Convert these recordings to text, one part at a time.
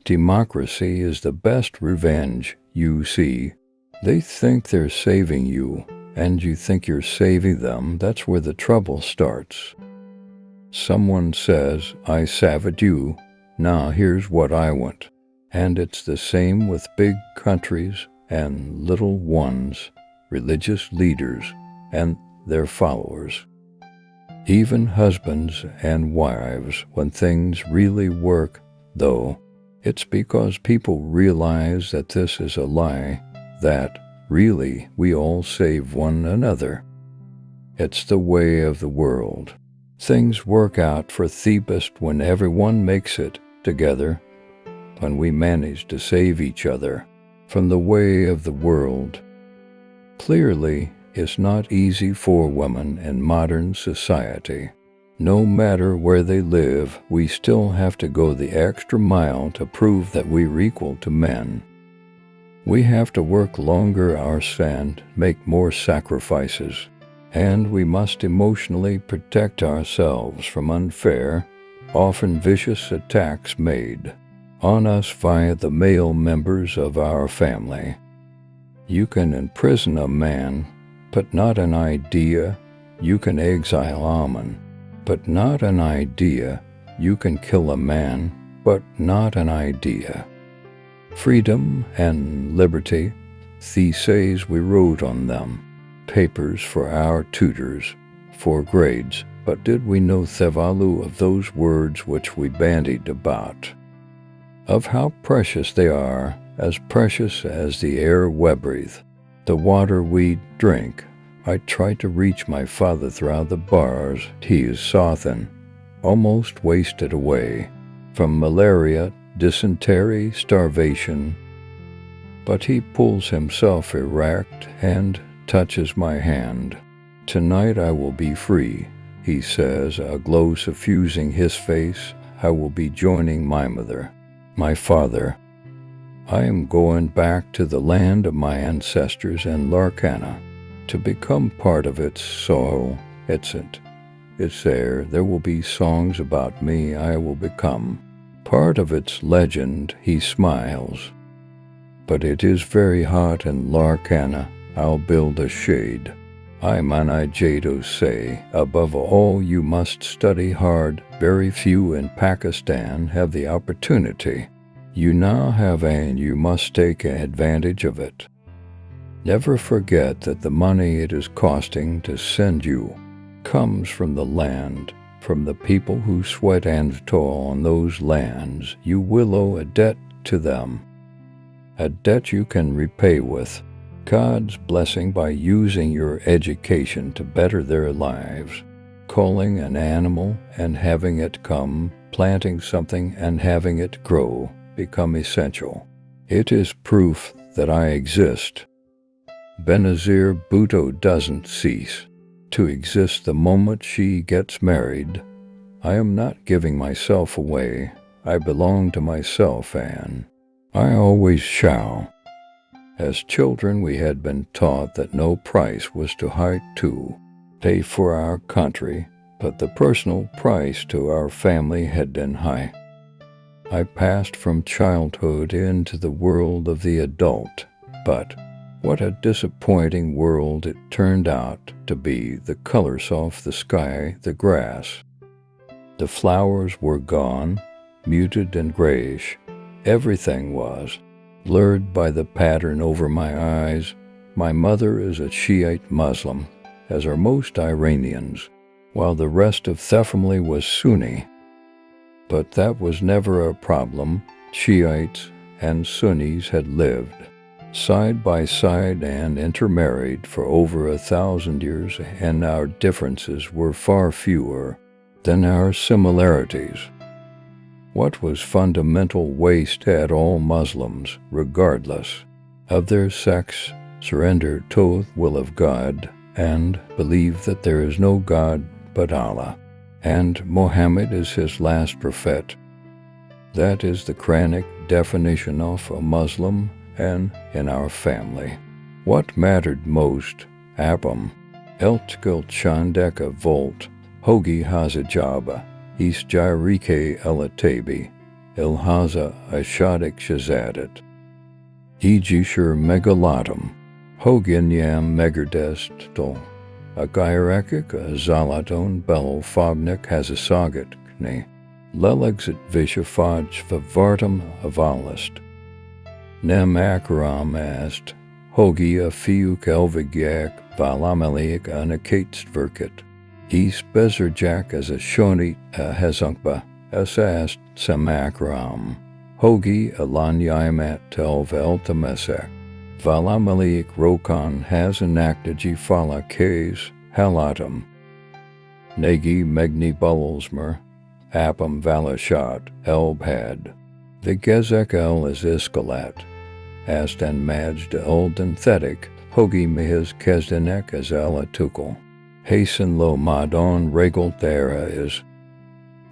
democracy is the best revenge, you see. They think they're saving you, and you think you're saving them. That's where the trouble starts. Someone says, I saved you, now here's what I want. And it's the same with big countries and little ones, religious leaders and their followers. Even husbands and wives, when things really work, though, it's because people realize that this is a lie, that really we all save one another. It's the way of the world. Things work out for the best when everyone makes it together, when we manage to save each other from the way of the world. Clearly, it's not easy for women in modern society. No matter where they live, we still have to go the extra mile to prove that we're equal to men. We have to work longer hours and make more sacrifices, and we must emotionally protect ourselves from unfair, often vicious attacks made on us via the male members of our family. You can imprison a man, but not an idea. You can exile a man, but not an idea. You can kill a man, but not an idea. Freedom and liberty, theses we wrote on them, papers for our tutors, for grades, but did we know the value of those words which we bandied about? Of how precious they are, as precious as the air we breathe, the water we drink. I tried to reach my father through the bars. He is softened, almost wasted away, from malaria, dysentery, starvation. But he pulls himself erect and touches my hand. Tonight I will be free, he says, a glow suffusing his face. I will be joining my mother, my father. I am going back to the land of my ancestors in Larkana, to become part of its soil. It's there. There will be songs about me. I will become part of its legend. He smiles. But it is very hot in Larkana. I'll build a shade. I manage say, above all you must study hard. Very few in Pakistan have the opportunity. You now have, and you must take advantage of it. Never forget that the money it is costing to send you comes from the land, from the people who sweat and toil on those lands. You will owe a debt to them, a debt you can repay with God's blessing by using your education to better their lives, culling an animal and having it come, planting something and having it grow, become essential. It is proof that I exist. Benazir Bhutto doesn't cease to exist the moment she gets married. I am not giving myself away. I belong to myself, and I always shall. As children, we had been taught that no price was too high to pay for our country, but the personal price to our family had been high. I passed from childhood into the world of the adult, but what a disappointing world it turned out to be. The colors off the sky, the grass. The flowers were gone, muted and grayish. Everything was blurred by the pattern over my eyes. My mother is a Shiite Muslim, as are most Iranians, while the rest of the family was Sunni. But that was never a problem. Shiites and Sunnis had lived side by side and intermarried for over 1,000 years, and our differences were far fewer than our similarities. What was fundamental waste had all Muslims, regardless of their sex, surrender to the will of God and believe that there is no God but Allah, and Muhammad is his last prophet. That is the Quranic definition of a Muslim, and in our family, what mattered most, Abam, Eltgulchandeka Volt, Hogi Hazajaba, East Jyrike Elatabi, ilhaza ashadik shazadat. Ejishur megalatum, hoginyam megardestal, a gyrakik a zalaton bello fognik hazasagat kne, lelexit vishafaj vavartam avalist. Nem akram ast, hogi a fiuk elvigyak valameliak anakatstverkit. East bezerjak as a shoni a hezunkba, asast samakram. Hogi alanyaimat telvel tamesak. Valamaliak rokan has enactaji fala kays halatum. Negi megni bullsmer, apam valashat elbhad. The gezek el is iskalat. Astan majd elden thetic, hogi mihez kezdenek as alatukal. Hasten lo madon regal thera is.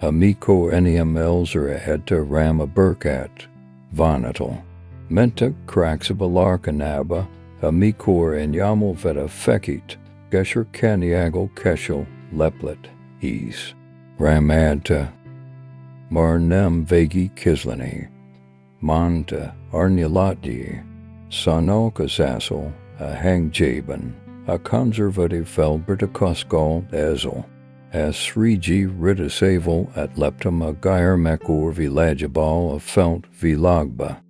Amico eniam elzer etta rama burkat, vonatal. Menta craxabalarkanaba, amicor en yamel veta fekit, gesher kaniagal keshel, leplet, ease. Ramadta. Marnem vegi kislani. Manta arnilatji. Sanokasasel, a hangjaben, a conservative felbertakoskal ezel. As 3G ridisavel at leptum a geir mekor vilajabal of felt vilagba.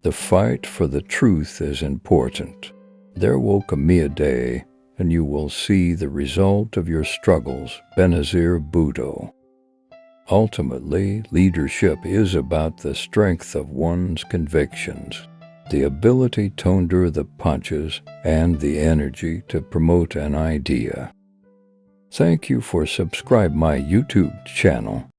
The fight for the truth is important. There will come a day, and you will see the result of your struggles. Benazir Bhutto. Ultimately, leadership is about the strength of one's convictions, the ability to endure the punches, and the energy to promote an idea. Thank you for subscribing my YouTube channel.